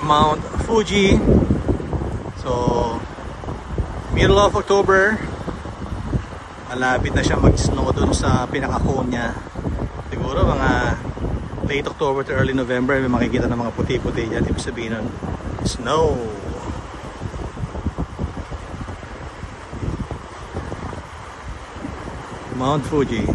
Mount Fuji. So middle of October, malapit na siya mag-snow dun sa pinaka-cone niya. Siguro mga late October to early November may makikita ng mga puti-puti dyan. Ibig sabihin nun, snow. Mount Fuji.